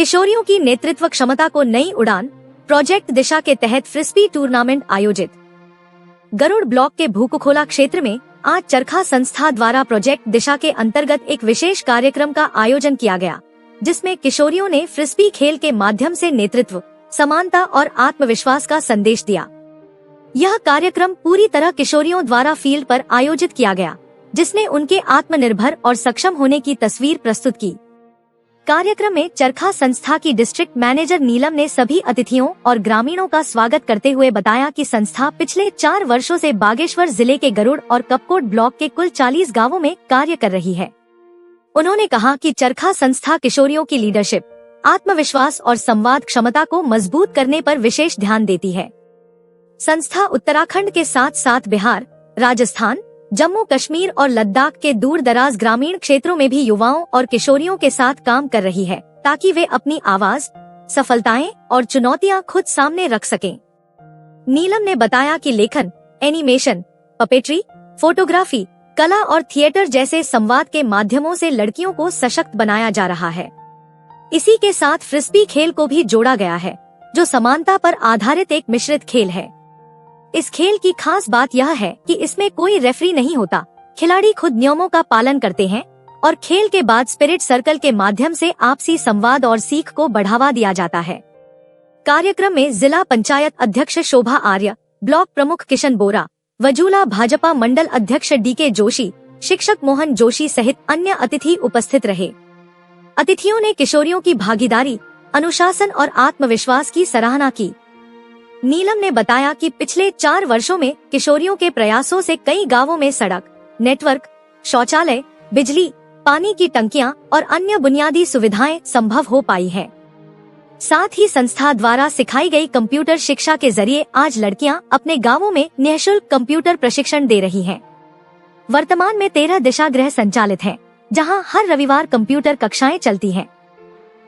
किशोरियों की नेतृत्व क्षमता को नई उड़ान प्रोजेक्ट दिशा के तहत फ्रिस्बी टूर्नामेंट आयोजित। गरुड़ ब्लॉक के भूकुखोला क्षेत्र में आज चरखा संस्था द्वारा प्रोजेक्ट दिशा के अंतर्गत एक विशेष कार्यक्रम का आयोजन किया गया, जिसमें किशोरियों ने फ्रिस्बी खेल के माध्यम से नेतृत्व, समानता और आत्मविश्वास का संदेश दिया। यह कार्यक्रम पूरी तरह किशोरियों द्वारा फील्ड पर आयोजित किया गया, जिसने उनके आत्मनिर्भर और सक्षम होने की तस्वीर प्रस्तुत की। कार्यक्रम में चरखा संस्था की डिस्ट्रिक्ट मैनेजर नीलम ने सभी अतिथियों और ग्रामीणों का स्वागत करते हुए बताया कि संस्था पिछले 4 वर्षों से बागेश्वर जिले के गरुड़ और कपकोट ब्लॉक के कुल 40 गांवों में कार्य कर रही है। उन्होंने कहा कि चरखा संस्था किशोरियों की लीडरशिप, आत्मविश्वास और संवाद क्षमता को मजबूत करने पर विशेष ध्यान देती है। संस्था उत्तराखंड के साथ साथ बिहार, राजस्थान, जम्मू कश्मीर और लद्दाख के दूर दराज ग्रामीण क्षेत्रों में भी युवाओं और किशोरियों के साथ काम कर रही है, ताकि वे अपनी आवाज, सफलताएं और चुनौतियां खुद सामने रख सकें। नीलम ने बताया कि लेखन, एनिमेशन, पपेट्री, फोटोग्राफी, कला और थिएटर जैसे संवाद के माध्यमों से लड़कियों को सशक्त बनाया जा रहा है। इसी के साथ फ्रिस्बी खेल को भी जोड़ा गया है, जो समानता पर आधारित एक मिश्रित खेल है। इस खेल की खास बात यह है कि इसमें कोई रेफरी नहीं होता। खिलाड़ी खुद नियमों का पालन करते हैं और खेल के बाद स्पिरिट सर्कल के माध्यम से आपसी संवाद और सीख को बढ़ावा दिया जाता है। कार्यक्रम में जिला पंचायत अध्यक्ष शोभा आर्य, ब्लॉक प्रमुख किशन बोरा, वजूला भाजपा मंडल अध्यक्ष डीके जोशी, शिक्षक मोहन जोशी सहित अन्य अतिथि उपस्थित रहे। अतिथियों ने किशोरियों की भागीदारी, अनुशासन और आत्मविश्वास की सराहना की। नीलम ने बताया कि पिछले 4 वर्षों में किशोरियों के प्रयासों से कई गांवों में सड़क, नेटवर्क, शौचालय, बिजली, पानी की टंकियां और अन्य बुनियादी सुविधाएं संभव हो पाई है। साथ ही संस्था द्वारा सिखाई गई कंप्यूटर शिक्षा के जरिए आज लड़कियां अपने गांवों में निःशुल्क कंप्यूटर प्रशिक्षण दे रही हैं। वर्तमान में 13 दिशागृह संचालित हैं, जहां हर रविवार कंप्यूटर कक्षाएं चलती हैं।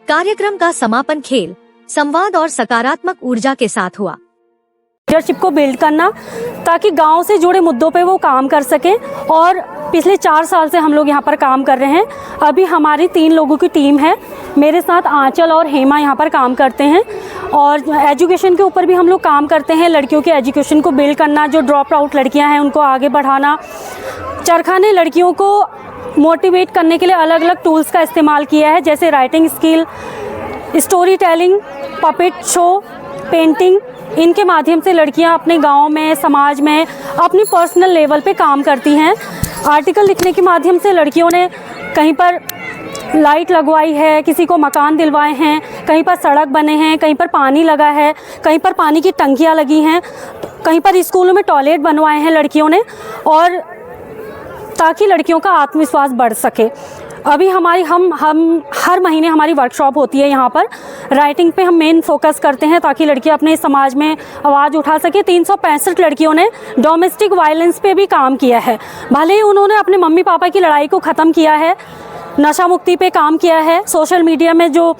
कार्यक्रम का समापन खेल, संवाद और सकारात्मक ऊर्जा के साथ हुआ। लीडरशिप को बिल्ड करना, ताकि गांव से जुड़े मुद्दों पे वो काम कर सकें। और पिछले 4 साल से हम लोग यहाँ पर काम कर रहे हैं। अभी हमारी 3 लोगों की टीम है। मेरे साथ आंचल और हेमा यहाँ पर काम करते हैं। और एजुकेशन के ऊपर भी हम लोग काम करते हैं। लड़कियों के एजुकेशन को बिल्ड करना, जो ड्रॉप आउट लड़कियाँ हैं उनको आगे बढ़ाना। चरखा ने लड़कियों को मोटिवेट करने के लिए अलग अलग टूल्स का इस्तेमाल किया है, जैसे writing skill, story telling, puppet show, painting. इनके माध्यम से लड़कियां अपने गांव में, समाज में अपनी पर्सनल लेवल पे काम करती हैं। आर्टिकल लिखने के माध्यम से लड़कियों ने कहीं पर लाइट लगवाई है, किसी को मकान दिलवाए हैं, कहीं पर सड़क बने हैं, कहीं पर पानी लगा है, कहीं पर पानी की टंकियां लगी हैं, कहीं पर स्कूलों में टॉयलेट बनवाए हैं लड़कियों ने, और ताकि लड़कियों का आत्मविश्वास बढ़ सके। अभी हमारी हम हर महीने हमारी वर्कशॉप होती है यहाँ पर। राइटिंग पे हम मेन फोकस करते हैं, ताकि लड़कियाँ अपने समाज में आवाज़ उठा सके। 365 लड़कियों ने डोमेस्टिक वायलेंस पे भी काम किया है। भले ही उन्होंने अपने मम्मी पापा की लड़ाई को ख़त्म किया है, नशा मुक्ति पे काम किया है, सोशल मीडिया में जो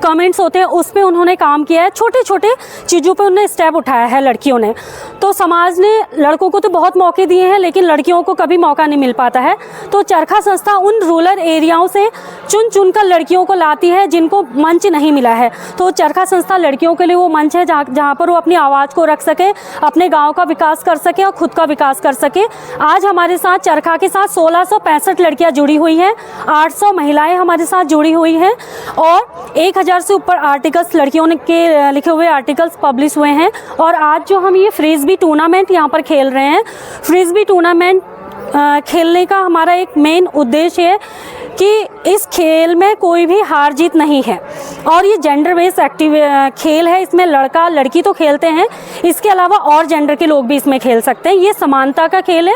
कमेंट्स होते हैं उस पे उन्होंने काम किया है, छोटे छोटे चीज़ों पे उन्होंने स्टेप उठाया है लड़कियों ने। तो समाज ने लड़कों को तो बहुत मौके दिए हैं, लेकिन लड़कियों को कभी मौका नहीं मिल पाता है। तो चरखा संस्था उन रूरल एरियाओं से चुन चुन कर लड़कियों को लाती है जिनको मंच नहीं मिला है। तो चरखा संस्था लड़कियों के लिए वो मंच है जहाँ पर वो अपनी आवाज़ को रख सके, अपने गाँव का विकास कर सके और खुद का विकास कर सके। आज हमारे साथ चरखा के साथ 1665 लड़कियाँ जुड़ी हुई हैं, 800 महिलाएँ हमारे साथ जुड़ी हुई हैं, और 1000 से ऊपर आर्टिकल्स लड़कियों ने के लिखे हुए आर्टिकल्स पब्लिश हुए हैं। और आज जो हम ये फ्रिस्बी टूर्नामेंट यहाँ पर खेल रहे हैं, फ्रिस्बी टूर्नामेंट खेलने का हमारा एक मेन उद्देश्य है कि इस खेल में कोई भी हार जीत नहीं है, और ये जेंडर बेस्ड एक्टिव खेल है। इसमें लड़का लड़की तो खेलते हैं, इसके अलावा और जेंडर के लोग भी इसमें खेल सकते हैं। ये समानता का खेल है,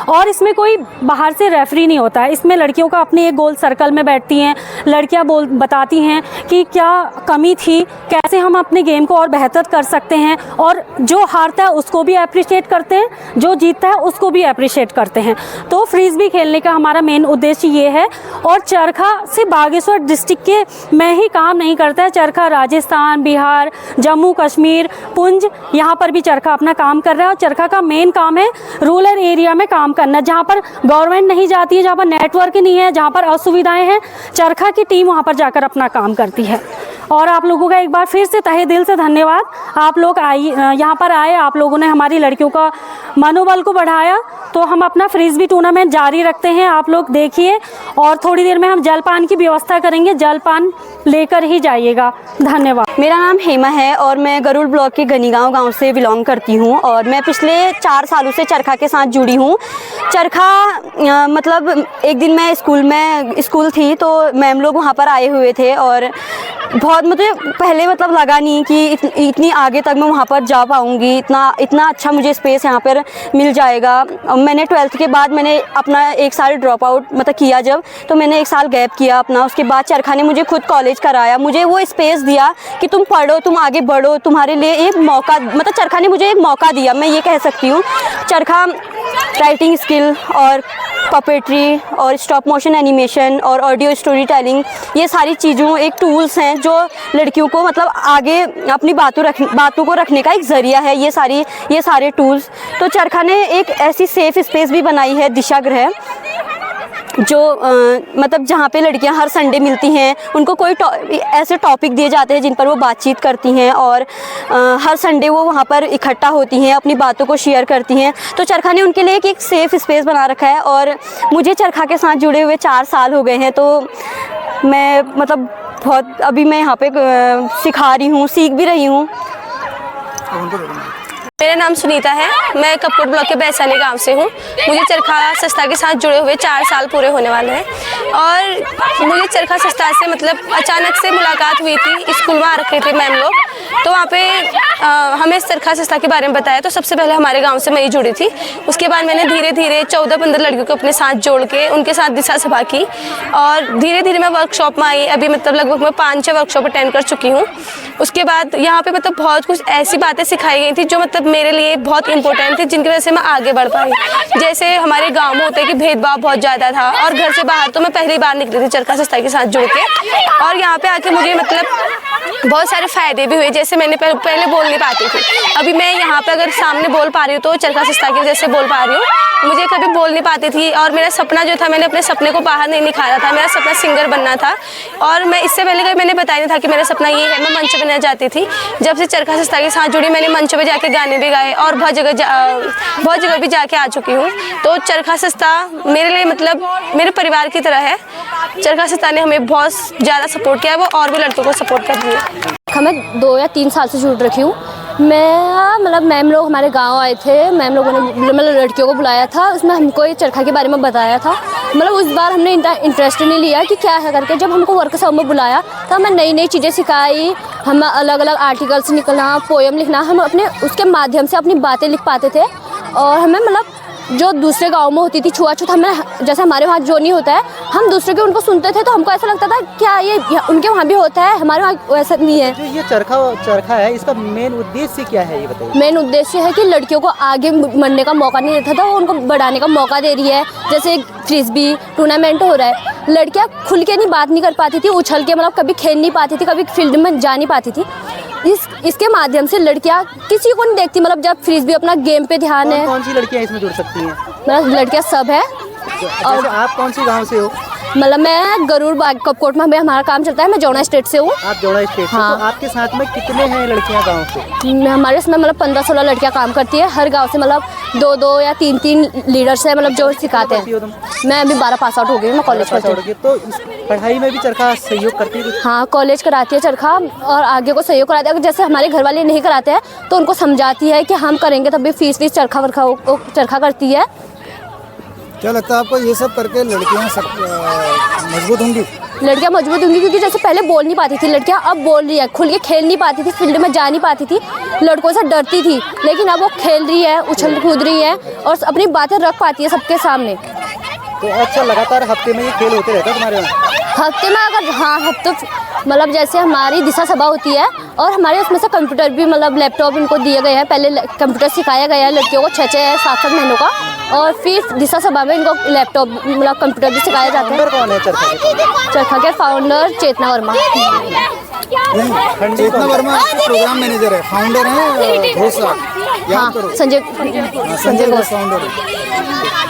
और इसमें कोई बाहर से रेफरी नहीं होता है। इसमें लड़कियों का अपनी एक गोल सर्कल में बैठती हैं, लड़कियां बताती हैं कि क्या कमी थी, कैसे हम अपने गेम को और बेहतर कर सकते हैं, और जो हारता है उसको भी अप्रिशिएट करते हैं, जो जीतता है उसको भी अप्रिशिएट करते हैं। तो फ्रिस्बी खेलने का हमारा मेन उद्देश्य ये है। और चरखा से बागेश्वर डिस्ट्रिक्ट के मैं ही काम नहीं करता है। चरखा राजस्थान, बिहार, जम्मू कश्मीर, पुंज, यहाँ पर भी चरखा अपना काम कर रहा है। और चरखा का मेन काम है रूरल एरिया में काम करना, जहाँ पर गवर्नमेंट नहीं जाती है, जहाँ पर नेटवर्क नहीं है, जहाँ पर असुविधाएं हैं, चरखा की टीम वहाँ पर जाकर अपना काम करती है। और आप लोगों का एक बार फिर से तहे दिल से धन्यवाद। आप लोग यहाँ पर आए, आप लोगों ने हमारी लड़कियों का मनोबल को बढ़ाया। तो हम अपना फ्रिस्बी टूर्नामेंट जारी रखते हैं, आप लोग देखिए। और थोड़ी देर में हम जलपान की व्यवस्था करेंगे, जलपान लेकर ही जाइएगा। धन्यवाद। मेरा नाम हेमा है और मैं गरुड़ ब्लॉक के गनीगांव गांव से बिलोंग करती हूं और मैं पिछले 4 सालों से चरखा के साथ जुड़ी हूं। चरखा मतलब एक दिन मैं स्कूल थी तो मैम लोग वहां पर आए हुए थे और बहुत मुझे पहले मतलब लगा नहीं कि इतनी आगे तक मैं वहाँ पर जा पाऊँगी, इतना अच्छा मुझे स्पेस यहाँ पर मिल जाएगा। मैंने 12th के बाद मैंने अपना 1 साल ड्रॉप आउट मतलब किया जब, तो मैंने 1 साल गैप किया अपना। उसके बाद चरखा ने मुझे खुद कॉलेज कराया, मुझे वो स्पेस दिया कि तुम पढ़ो, तुम आगे बढ़ो, तुम्हारे लिए एक मौका, मतलब चरखा ने मुझे एक मौका दिया, मैं ये कह सकती हूँ। चरखा राइटिंग स्किल और पपेट्री और स्टॉप मोशन एनिमेशन और ऑडियो स्टोरी टेलिंग, ये सारी चीज़ों एक टूल्स हैं जो लड़कियों को मतलब आगे अपनी बातों को रखने का एक ज़रिया है। ये सारे टूल्स तो चरखा ने एक ऐसी सेफ़ स्पेस भी बनाई है, दिशागृह, जो मतलब जहाँ पे लड़कियाँ हर संडे मिलती हैं, उनको कोई ऐसे टॉपिक दिए जाते हैं जिन पर वो बातचीत करती हैं और हर संडे वो वहाँ पर इकट्ठा होती हैं, अपनी बातों को शेयर करती हैं। तो चरखा ने उनके लिए एक सेफ़ स्पेस बना रखा है और मुझे चरखा के साथ जुड़े हुए 4 साल हो गए हैं। तो मैं मतलब बहुत अभी मैं यहाँ पे सिखा रही हूँ, सीख भी रही हूँ। मेरा नाम सुनीता है, मैं कपकोट ब्लॉक के बैसाली गांव से हूँ। मुझे चरखा संस्था के साथ जुड़े हुए 4 साल पूरे होने वाले हैं और मुझे चरखा संस्था से मतलब अचानक से मुलाकात हुई थी। स्कूल में आ रखे थे मैम लोग, तो वहाँ पे हमें चरखा संस्था के बारे में बताया। तो सबसे पहले हमारे गांव से मैं ही जुड़ी थी। उसके बाद मैंने धीरे धीरे 14-15 लड़कियों को अपने साथ जोड़ के उनके साथ दिशा सभा की और धीरे धीरे मैं वर्कशॉप में आई। अभी मतलब लगभग मैं 5-6 वर्कशॉप अटेंड कर चुकी हूँ। उसके बाद यहाँ पे मतलब बहुत कुछ ऐसी बातें सिखाई गई थी जो मतलब मेरे लिए बहुत इंपॉर्टेंट थी, जिनकी वजह से मैं आगे बढ़ पाई। जैसे हमारे गांव में होता है कि भेदभाव बहुत ज़्यादा था और घर से बाहर तो मैं पहली बार निकली थी चरखा संस्था के साथ जुड़ के, और यहाँ पे आके मुझे मतलब बहुत सारे फ़ायदे भी हुए। जैसे मैंने पहले बोल नहीं पाती थी, अभी मैं यहाँ पे अगर सामने बोल पा रही हूँ तो चरखा संस्था की वजह से बोल पा रही हूँ। मुझे कभी बोल नहीं पाती थी और मेरा सपना जो था, मैंने अपने सपने को बाहर नहीं निखारा था। मेरा सपना सिंगर बनना था और मैं इससे पहले कभी मैंने बताया नहीं था कि मेरा सपना ये है। मैं मंच पे बनना चाहती थी। जब से चरखा संस्था के साथ जुड़ी, मैंने मंच पे जाके गाने भी गाए और बहुत जगह भी जाके आ चुकी हूँ। तो चरखा संस्था मेरे लिए मतलब मेरे परिवार की तरह है। चरखा संस्था ने हमें बहुत ज़्यादा सपोर्ट किया है, वो और भी लड़कों को सपोर्ट कर रही है। मैं 2 या 3 साल से जुड़ रखी हूँ। मैं मतलब मैम लोग हमारे गांव आए थे, मैम लोगों ने मतलब लड़कियों को बुलाया था, उसमें हमको ये चरखा के बारे में बताया था। मतलब उस बार हमने इंटरेस्ट नहीं लिया कि क्या है करके। जब हमको वर्कशॉप में बुलाया तो हमें नई नई चीज़ें सिखाई। हम अलग अलग आर्टिकल्स निकलना, पोएम लिखना, हम अपने उसके माध्यम से अपनी बातें लिख पाते थे। और हमें मतलब जो दूसरे गाँव में होती थी छुआछूत, हमें जैसे हमारे वहाँ जो नहीं होता है, हम दूसरे के उनको सुनते थे तो हमको ऐसा लगता था क्या ये उनके वहाँ भी होता है, हमारे वहाँ वैसा नहीं है। जो ये चरखा है, इसका मेन उद्देश्य क्या है ये बताइए। मेन उद्देश्य है कि लड़कियों को आगे बढ़ने का मौका नहीं देता था, वो उनको बढ़ाने का मौका दे रही है। जैसे फ्रिस्बी टूर्नामेंट हो रहा है, लड़कियाँ खुल के नहीं बात नहीं कर पाती थी, उछल के मतलब कभी खेल नहीं पाती थी, कभी फील्ड में जा नहीं पाती थी। इसके माध्यम से लड़कियां किसी को नहीं देखती, मतलब जब फ्रिस्बी अपना गेम पे ध्यान है। कौन सी लड़कियां इसमें जुड़ सकती हैं? मतलब लड़कियां सब है। और आप कौन सी गांव से हो? मतलब मैं गरुड़ बाग कपकोट में हमारा काम चलता है। मैं जौना स्टेट से हूँ। आप जौना स्टेट से? हाँ। तो आपके साथ में कितने हैं लड़कियां गांव से? हमारे इसमें मतलब 15-16 लड़कियां काम करती है। हर गांव से मतलब 2-2 या 3-3 लीडर्स है, मतलब जो सिखाते हैं। मैं अभी 12 पास आउट हो गई, मैं कॉलेज करती हूँ। तो इस पढ़ाई में भी चरखा सहयोग करती है? हाँ, कॉलेज कराती है चरखा और आगे को सहयोग कराती है। अगर जैसे हमारे घर वाले नहीं कराते हैं तो उनको समझाती है कि हम करेंगे तभी फीस चरखा करती है। क्या लगता है आपको ये सब करके लड़कियां मजबूत होंगी? लड़कियां मजबूत होंगी क्योंकि जैसे पहले बोल नहीं पाती थी लड़कियां, अब बोल रही है। खुल के खेल नहीं पाती थी, फील्ड में जा नहीं पाती थी, लड़कों से डरती थी, लेकिन अब वो खेल रही है, उछल कूद रही है और अपनी बातें रख पाती है सबके सामने। तो अच्छा, लगातार हफ्ते में ये खेल होते रहते हैं तुम्हारे यहाँ? हफ्ते में अगर हाँ हफ्ते मतलब जैसे हमारी दिशा सभा होती है और हमारे उसमें से कंप्यूटर भी मतलब लैपटॉप इनको दिए गए हैं। पहले कंप्यूटर सिखाया गया है लड़कियों को 6-7 महीनों का, और फिर दिशा सभा में इनको लैपटॉप मतलब कंप्यूटर भी सिखाया जाता है। फाउंडर कौन है चरखा के? चरखा के फाउंडर चेतना वर्मा। नहीं, चेतना वर्मा आपके प्रोग्राम मैनेजर है, फाउंडर है घोषा, याद करो। संजय हाँ, संजय घोष फाउंडर है।